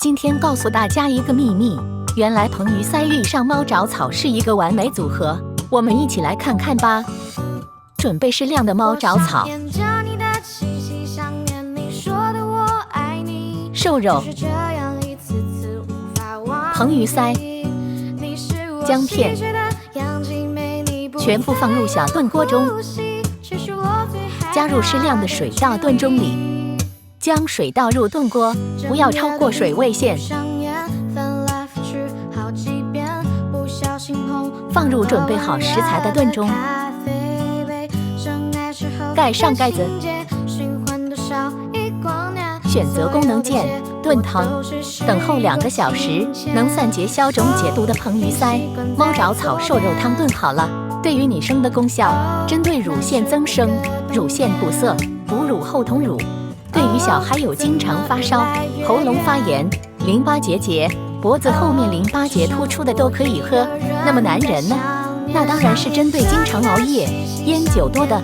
今天告诉大家一个秘密，原来硼与鳃遇上猫爪草是一个完美组合，我们一起来看看吧。准备适量的猫爪草、瘦肉、硼与鳃、姜片，全部放入小炖锅中，加入适量的水到炖盅里。将水倒入炖锅，不要超过水位线。放入准备好食材的炖盅，盖上盖子。选择功能键炖汤，等候2个小时，能散结消肿解毒的硼鱼鳃、猫爪草瘦肉汤炖好了。对于女生的功效，针对乳腺增生、乳腺堵塞、哺乳后통乳。对于小孩有经常发烧、喉咙发炎、淋巴结节、脖子后面淋巴结突出的都可以喝。那么男人呢？那当然是针对经常熬夜、烟酒多的。